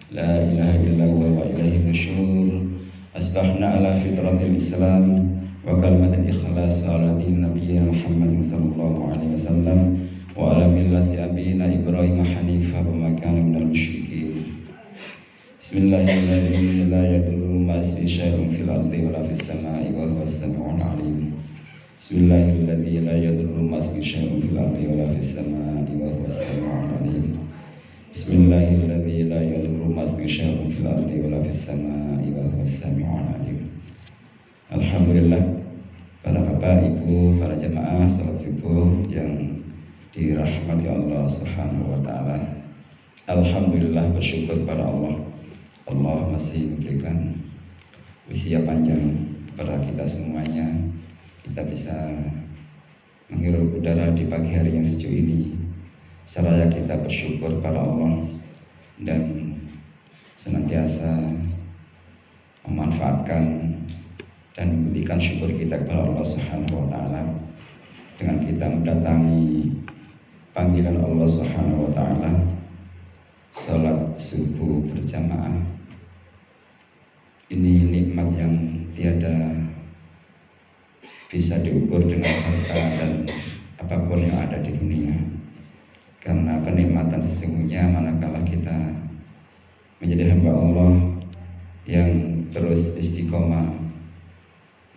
لا إله إلا هو وإليه النشور أصبحنا على فطرة الإسلام وكلمة الإخلاص على دين نبينا محمد صلى الله عليه وسلم وعلى ملة أبينا إبراهيم حنيفا وما كان من المشركين. بسم الله الذي لا يضر مع اسمه شيء في الأرض ولا في السماء وهو السميع العليم. بسم الله الذي لا يضر مع اسمه شيء في الأرض ولا في السماء وهو السميع العليم. بسم الله الذي لا يضر مع اسمه شيء في الأرض ولا في السماء وهو السميع العليم. Alhamdulillah, para bapak, ibu, para jemaah salat subuh yang dirahmati Allah Subhanahu wa taala. Alhamdulillah, bersyukur pada Allah. Allah masih memberikan usia panjang kepada kita semuanya. Kita bisa menghirup udara di pagi hari yang sejuk ini. Seraya kita bersyukur pada Allah dan senantiasa memanfaatkan dan memberikan syukur kita kepada Allah Subhanahu wa taala dengan kita mendatangi panggilan Allah Subhanahu wa taala, salat subuh berjamaah. Ini nikmat yang tiada bisa diukur dengan harta dan apapun yang ada di dunia. Karena kenikmatan sesungguhnya manakala kita menjadi hamba Allah yang terus istiqomah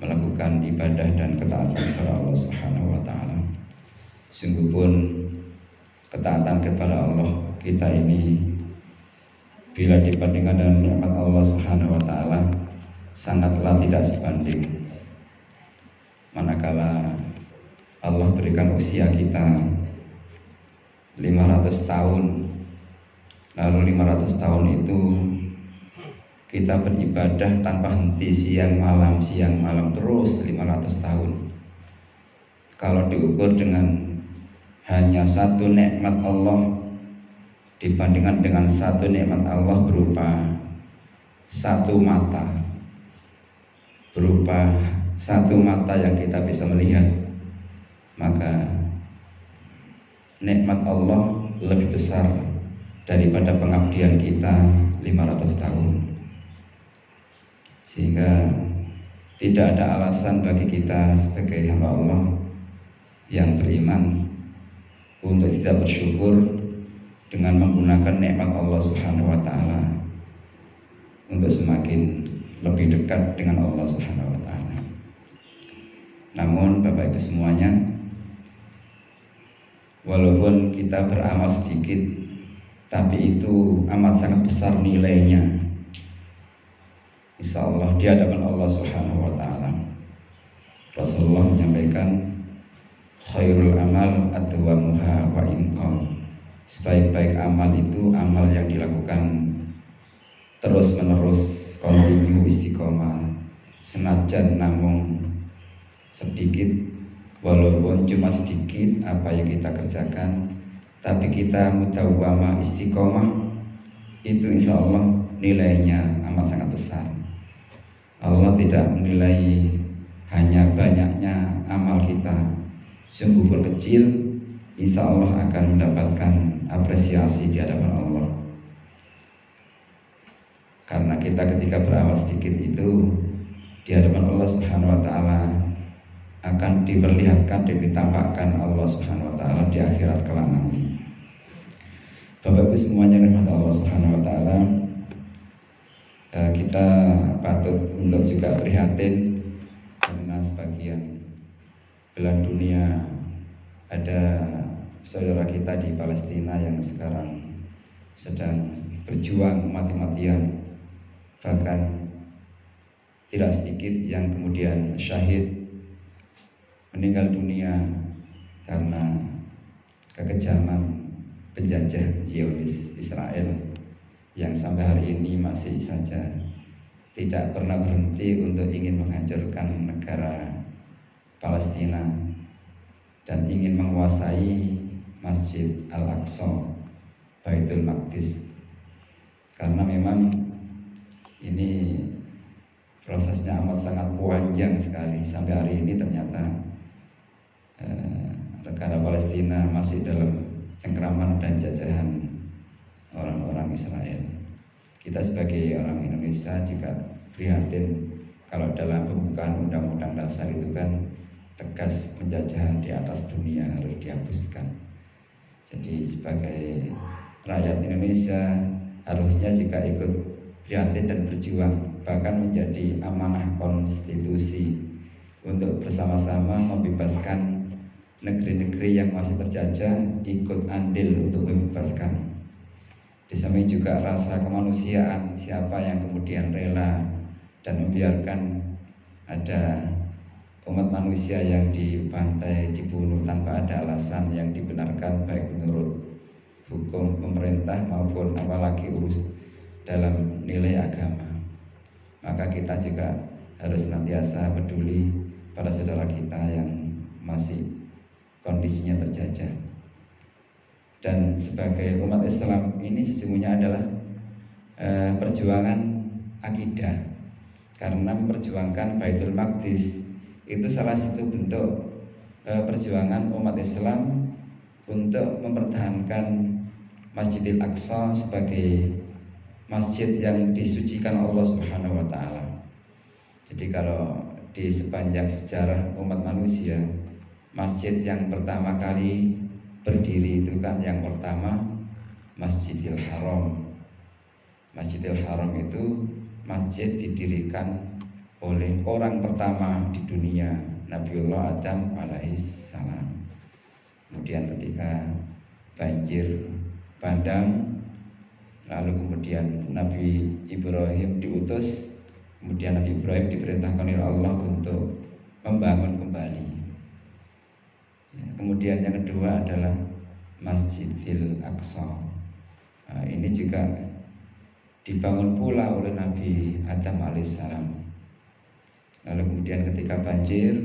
melakukan ibadah dan ketaatan kepada Allah Subhanahu wa taala. Sungguh pun ketaatan kepada Allah kita ini bila dibandingkan dengan nikmat Allah Subhanahu wa taala sangatlah tidak sebanding. Manakala Allah berikan usia kita 500 tahun, lalu 500 tahun itu kita beribadah tanpa henti siang malam terus 500 tahun. Kalau diukur dengan hanya satu nikmat Allah dibandingkan dengan satu nikmat Allah berupa satu mata, berupa satu mata yang kita bisa melihat, maka nikmat Allah lebih besar daripada pengabdian kita 500 tahun. Sehingga tidak ada alasan bagi kita sebagai hamba Allah yang beriman untuk tidak bersyukur dengan menggunakan nikmat Allah Subhanahu wa taala untuk semakin lebih dekat dengan Allah Subhanahu wa taala. Namun Bapak Ibu semuanya, walaupun kita beramal sedikit, tapi itu amat sangat besar nilainya, insya Allah di hadapan Allah Subhanahu wa taala. Rasulullah menyampaikan, khairul amal adwamuha wa inqam. Sebaik-baik amal itu amal yang dilakukan terus menerus, kontinu, istiqomah, senajan namung sedikit, walaupun cuma sedikit apa yang kita kerjakan, tapi kita mudawwamah istiqomah, itu insya Allah nilainya amat sangat besar. Allah tidak menilai hanya banyaknya amal kita, sungguh pun kecil, insya Allah akan mendapatkan apresiasi di hadapan Allah. Karena kita ketika beramal sedikit itu di hadapan Allah Subhanahu wa taala akan diperlihatkan dan ditampakkan Allah Subhanahu wa taala di akhirat kelak nanti. Bapak Ibu semuanya rahmat Allah Subhanahu wa taala, kita patut untuk juga prihatin karena sebagian belahan dunia ada saudara kita di Palestina yang sekarang sedang berjuang mati-matian, bahkan tidak sedikit yang kemudian syahid, meninggal dunia karena kekejaman penjajah Zionis Israel yang sampai hari ini masih saja tidak pernah berhenti untuk ingin menghancurkan negara Palestina dan ingin menguasai Masjid Al-Aqsa, Baitul Maqdis. Karena memang ini prosesnya amat sangat panjang sekali. Sampai hari ini ternyata negara Palestina masih dalam cengkraman dan jajahan orang-orang Israel. kita sebagai orang Indonesia juga prihatin kalau dalam pembukaan Undang-Undang Dasar itu kan tegas penjajahan di atas dunia harus dihapuskan. Jadi sebagai rakyat Indonesia harusnya juga ikut prihatin dan berjuang, bahkan menjadi amanah konstitusi untuk bersama-sama membebaskan negeri-negeri yang masih terjajah, ikut andil untuk membebaskan. Di samping juga rasa kemanusiaan, siapa yang kemudian rela dan membiarkan ada umat manusia yang dibantai, dibunuh tanpa ada alasan yang dibenarkan, baik menurut hukum pemerintah maupun apalagi urus dalam nilai agama. Maka kita juga harus senantiasa peduli pada saudara kita yang masih kondisinya terjajah. Dan sebagai umat Islam ini sesungguhnya adalah perjuangan akidah, karena memperjuangkan Baitul Maqdis itu salah satu bentuk perjuangan umat Islam untuk mempertahankan Masjidil Aqsa sebagai masjid yang disucikan Allah Subhanahu wa taala. Jadi kalau di sepanjang sejarah umat manusia, masjid yang pertama kali berdiri itu kan yang pertama Masjidil Haram. Masjidil Haram itu masjid didirikan oleh orang pertama di dunia, Nabiullah Adam alaihissalam. Kemudian ketika banjir bandang, lalu kemudian Nabi Ibrahim diutus, kemudian Nabi Ibrahim diperintahkan oleh Allah untuk membangun kembali. Kemudian yang kedua adalah Masjidil Aqsa. Ini juga dibangun pula oleh Nabi Adam alaihissalam. Lalu kemudian ketika banjir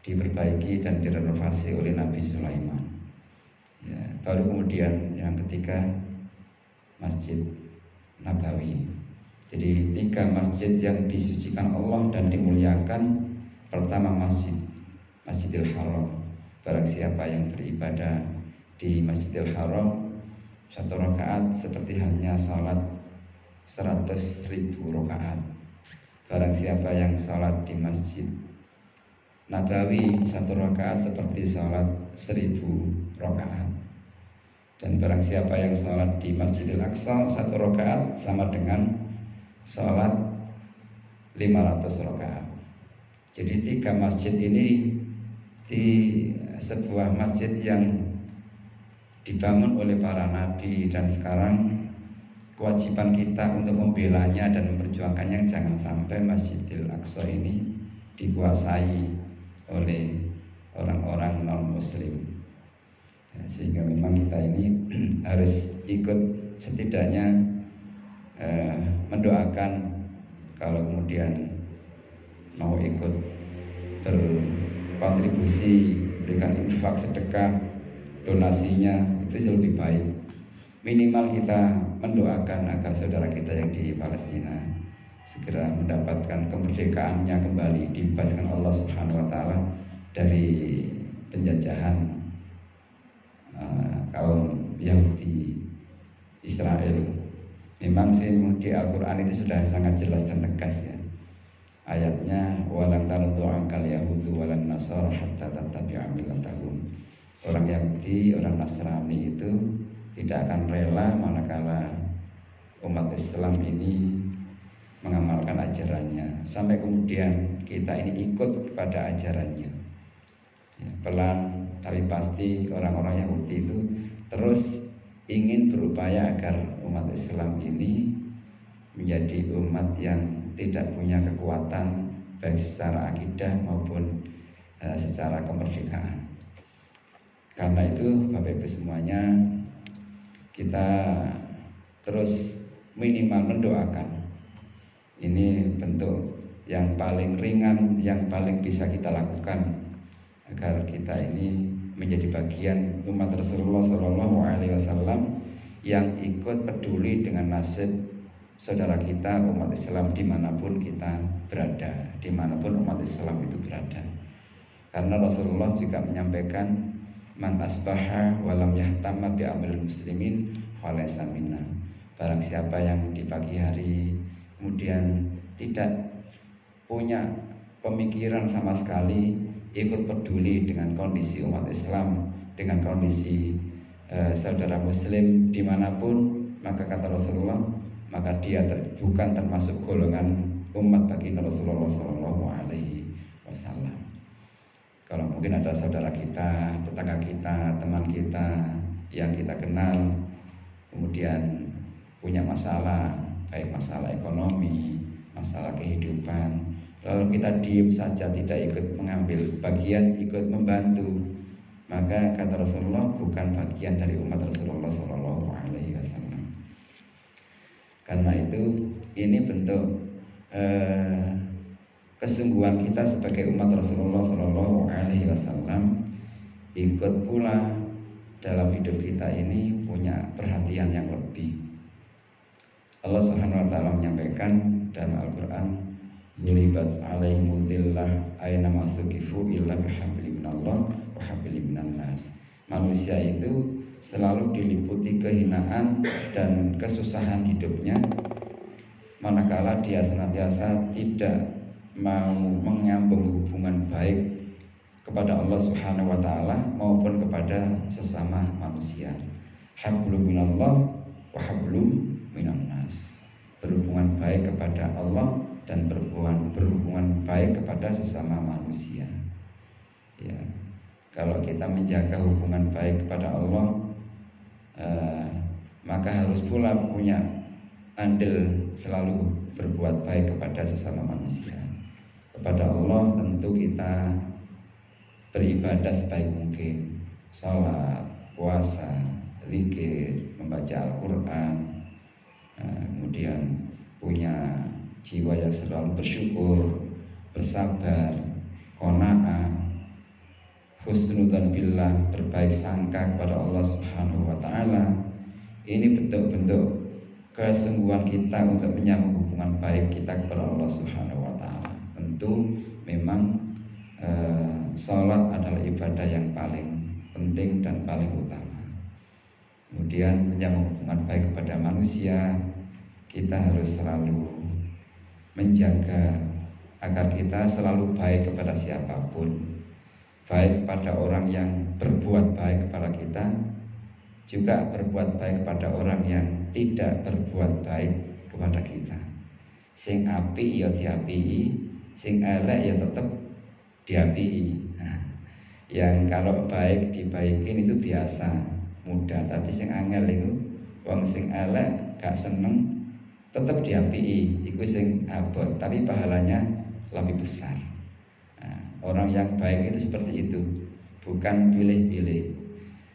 diperbaiki dan direnovasi oleh Nabi Sulaiman. Baru kemudian yang ketiga Masjid Nabawi. Jadi 3 masjid yang disucikan Allah dan dimuliakan. Pertama Masjidil Haram. Barang siapa yang beribadah di Masjidil Haram 1 rakaat seperti halnya salat 100.000 rakaat. Barang siapa yang salat di Masjid Nabawi 1 rakaat seperti salat 1000 rakaat. Dan barang siapa yang salat di Masjidil Aqsa 1 rakaat sama dengan salat 500 rakaat. Jadi 3 masjid ini di sebuah masjid yang dibangun oleh para nabi, dan sekarang kewajiban kita untuk membelanya dan memperjuangkannya. Jangan sampai Masjidil Aqsa ini dikuasai oleh orang-orang non-muslim. Sehingga memang kita ini harus ikut setidaknya mendoakan, kalau kemudian mau ikut berkontribusi, berikan infak, sedekah, donasinya itu lebih baik. Minimal kita mendoakan agar saudara kita yang di Palestina segera mendapatkan kemerdekaannya kembali, dibebaskan Allah Subhanahu wa taala dari penjajahan kaum Yahudi Israel. Memang sih di Al-Quran itu sudah sangat jelas dan tegas ya. Ayatnya walan tardu ankal yahudu walan nasara hatta tattabi'a millatahum. Orang Yahudi, orang Nasrani itu tidak akan rela manakala umat Islam ini mengamalkan ajarannya, sampai kemudian kita ini ikut kepada ajarannya. Pelan tapi pasti orang-orang Yahudi itu terus ingin berupaya agar umat Islam ini menjadi umat yang tidak punya kekuatan baik secara akidah maupun secara kemerdekaan. Karena itu Bapak Ibu semuanya, kita terus minimal mendoakan. Ini bentuk yang paling ringan, yang paling bisa kita lakukan agar kita ini menjadi bagian umat Rasulullah SAW yang ikut peduli dengan nasib saudara kita umat Islam dimanapun kita berada, dimanapun umat Islam itu berada. Karena Rasulullah juga menyampaikan, man asbaha walam yahtamma bi amril muslimin falaysa minna. Barang siapa yang di pagi hari kemudian tidak punya pemikiran sama sekali, ikut peduli dengan kondisi umat Islam, dengan kondisi saudara muslim dimanapun, maka kata Rasulullah, maka dia bukan termasuk golongan umat baginda Rasulullah Shallallahu Alaihi Wasallam. Kalau mungkin ada saudara kita, tetangga kita, teman kita yang kita kenal, kemudian punya masalah, baik masalah ekonomi, masalah kehidupan, lalu kita diam saja, tidak ikut mengambil bagian, ikut membantu, maka kata Rasulullah bukan bagian dari umat Rasulullah Shallallahu Alaihi Wasallam. Karena itu ini bentuk kesungguhan kita sebagai umat Rasulullah Shallallahu Alaihi Wasallam, ikut pula dalam hidup kita ini punya perhatian yang lebih. Allah Subhanahu Wa Taala menyampaikan dalam Al-Quran, "Duribat alaihimul dhillah aina masukifu illa bihablin minallah wa hablin minan nas." Manusia itu selalu diliputi kehinaan dan kesusahan hidupnya, manakala dia senantiasa tidak mau menyambung hubungan baik kepada Allah Subhanahu wa Ta'ala maupun kepada sesama manusia. Hablum minallah wa hablum minan nas. Berhubungan baik kepada Allah dan berhubungan baik kepada sesama manusia. Ya, kalau kita menjaga hubungan baik kepada Allah, maka harus pula punya andil selalu berbuat baik kepada sesama manusia. Kepada Allah tentu kita beribadah sebaik mungkin, salat, puasa, zikir, membaca Al-Quran, kemudian punya jiwa yang selalu bersyukur, bersabar, qanaah, husnudzan billah, berbaik sangka kepada Allah Subhanahu wa Ta'ala. Ini bentuk-bentuk kesungguhan kita untuk menyambung hubungan baik kita kepada Allah Subhanahu wa Ta'ala. Tentu memang sholat adalah ibadah yang paling penting dan paling utama. Kemudian menyambung hubungan baik kepada manusia, kita harus selalu menjaga agar kita selalu baik kepada siapapun, baik kepada orang yang berbuat baik kepada kita, juga berbuat baik kepada orang yang tidak berbuat baik kepada kita. Sing api ya diapii, sing elek ya tetap diapii. Nah, yang kalau baik dibaikin itu biasa, mudah, tapi sing angel itu wong sing elek gak seneng tetap diapii, itu sing abot, tapi pahalanya lebih besar. Nah, orang yang baik itu seperti itu, bukan pilih-pilih.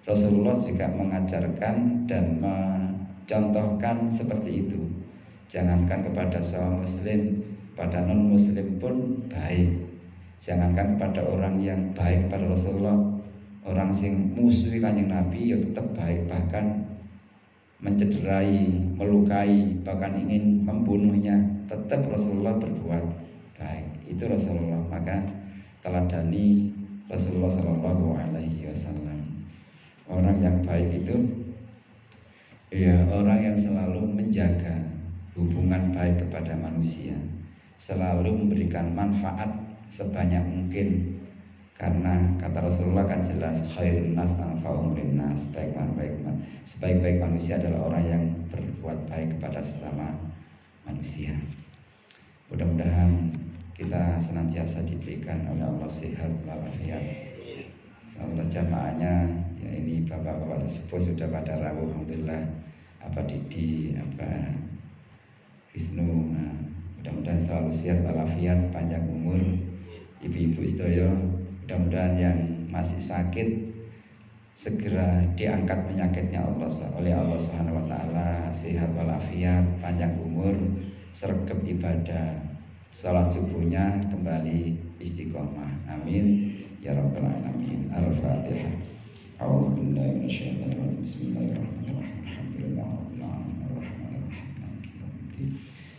Rasulullah juga mengajarkan dan mencontohkan seperti itu. Jangankan kepada sesama muslim, pada non muslim pun baik. Jangankan kepada orang yang baik kepada Rasulullah, orang sing musuhi Kanjeng Nabi ya tetap baik, bahkan mencederai, melukai, bahkan ingin membunuhnya, tetap Rasulullah berbuat baik. Itu Rasulullah, maka teladani Rasulullah Shallallahu Alaihi Wasallam. Orang yang baik itu ya orang yang selalu menjaga hubungan baik kepada manusia, selalu memberikan manfaat sebanyak mungkin, karena kata Rasulullah kan jelas, khairun nas anfa'uhum linnas, sebaik-baik manusia adalah orang yang berbuat baik kepada sesama manusia. Mudah-mudahan kita senantiasa diberikan oleh Allah sehat walafiat. Insyaallah jamaahnya ya, ini bapak-bapak sesepuh sudah pada rawuh, alhamdulillah. Apa Didi, apa Wisnu, mudah-mudahan selalu sehat walafiat, panjang umur. Ibu-ibu sedaya, mudah-mudahan yang masih sakit segera diangkat penyakitnya oleh Allah Subhanahu wa Ta'ala, sehat walafiat, panjang umur, sregep ibadah, salat subuhnya kembali istiqomah. Amin ya rabbal alamin. Al-Fatihah. A'udzu billahi minasyaitonir rajim. Bismillahirrahmanirrahim. Alhamdulillahirabbil alamin arrahmanirrahim maliki yaumiddin.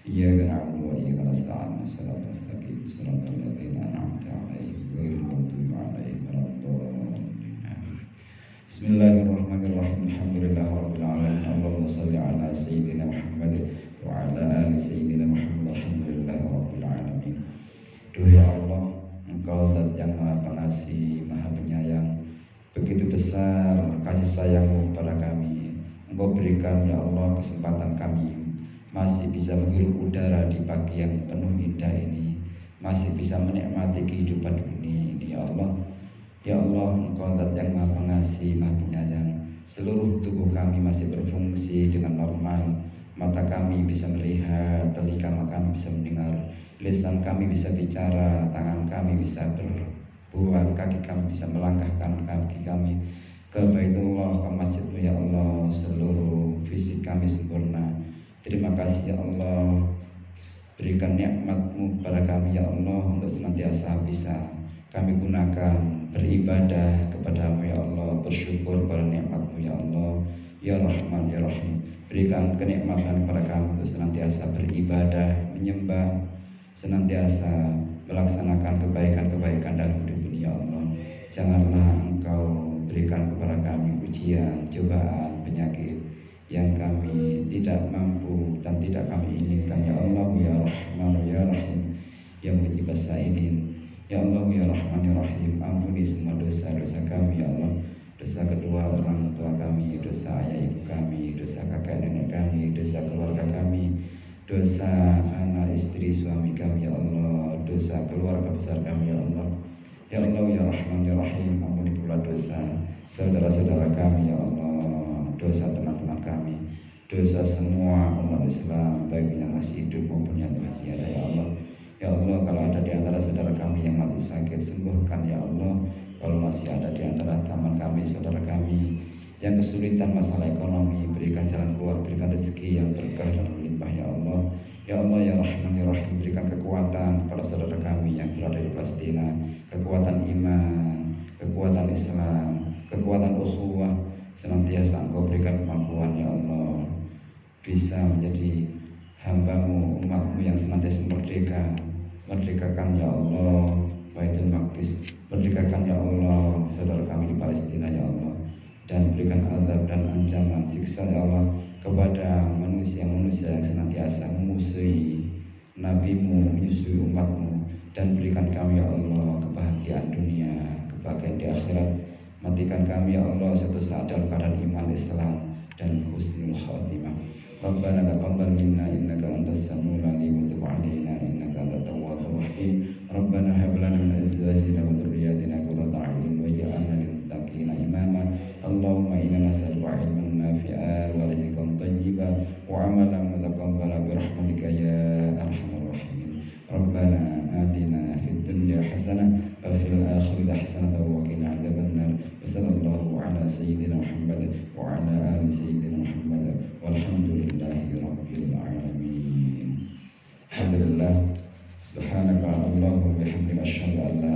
Iyyaka na'budu wa iyyaka nasta'in. Shiratal mustaqim. Shiratal ladzina an'amta 'alaihim ghairil maghdubi 'alaihim waladdallin. Bismillahirrahmanirrahim. Bismillahirrahmanirrahim. Alhamdulillahirabbil alamin. Allahumma shalli ala sayyidina Muhammad wa ala ali sayyidina Muhammad. Alhamdulillahirabbil alamin. Duh ya Allah, Engkau Zat yang Maha Pengasih, Maha Penyayang. Begitu besar kasih sayang-Mu pada kami. Engkau berikan ya Allah kesempatan kami masih bisa menghirup udara di pagi yang penuh indah ini, masih bisa menikmati kehidupan dunia ini ya Allah. Ya Allah, Engkau Zat yang Maha Pengasih, Maha Penyayang. Seluruh tubuh kami masih berfungsi dengan normal. Mata kami bisa melihat, telinga kami bisa mendengar, lisan kami bisa bicara, tangan kami bisa berbuat, kaki kami bisa melangkahkan kaki kami ke Baitullah, ke masjid-Mu ya Allah. Seluruh fisik kami sempurna. Terima kasih ya Allah. Berikan nikmat-Mu pada kami ya Allah, untuk senantiasa bisa kami gunakan beribadah kepada-Mu ya Allah, bersyukur pada nikmat-Mu ya Allah. Ya Rahman ya Rahim, berikan kenikmatan kepada kami untuk senantiasa beribadah, menyembah, senantiasa melaksanakan kebaikan-kebaikan dalam hidup ini ya Allah. Janganlah Engkau berikan kepada kami ujian, cobaan, penyakit yang kami tidak mampu dan tidak kami inginkan ya Allah. Ya Rahman ya Rahim, ya mujibas sa'ilin. Ya Allah ya Rahman ya Rahim, ampuni semua dosa-dosa kami ya Allah. Dosa kedua orang tua kami, dosa ayah ibu kami, dosa kakek nenek kami, dosa keluarga kami, dosa anak istri suami kami ya Allah, dosa keluarga besar kami ya Allah. Ya Allah ya Rahman ya Rahim, ampuni pula dosa saudara-saudara kami ya Allah, dosa teman-teman kami, dosa semua umat Islam, baik yang masih hidup maupun yang telah tiada ya Allah. Ya Allah, kalau ada di antara saudara kami yang masih sakit, sembuhkan ya Allah. Kalau masih ada di antara teman kami, saudara kami yang kesulitan masalah ekonomi, berikan jalan keluar, berikan rezeki yang berkah dan melimpah ya Allah. Ya Allah ya Rahman ya Rahim, berikan kekuatan pada saudara kami yang berada di Palestina, kekuatan iman, kekuatan Islam, kekuatan ukhuwah, senantiasa Engkau berikan kemampuan ya Allah, bisa menjadi hamba-Mu, umat-Mu yang senantiasa merdeka. Merdekakan ya Allah Baitul Maqdis, merdekakan ya Allah saudara kami di Palestina ya Allah, dan berikan azab dan ancaman siksa ya Allah kepada manusia-manusia yang senantiasa memusuhi Nabi-Mu, menyusui umat-Mu, dan berikan kami ya Allah kebahagiaan dunia, kebahagiaan di akhirat. Matikan kami ya Allah suatu saat dalam keadaan iman Islam dan husnul khatimah. Rabbana taqabbal minna innaka antas samiul alim wa tub 'alaina innaka antat tawwabur rahim. Rabbana hab lana min azwajina wa dhurriyyatina qurrata a'yun waj'alna lil muttaqina imama. Allahumma inna nas'aluka 'ilman nafi'an wa rizqan thayyiban wa 'amalan mutaqabbalan bi rahmatika ya arhamar rahimin. Rabbana atina fid dunya hasanah wa fil akhirati hasanah wa qina adzabannar. Wa sallallahu ala sayyidina Muhammad wa ala ali sayyidina Muhammad walhamdulillahi rabbil alamin. Alhamdulillah. Subhanaka Allahumma bihamdika asyhadu an la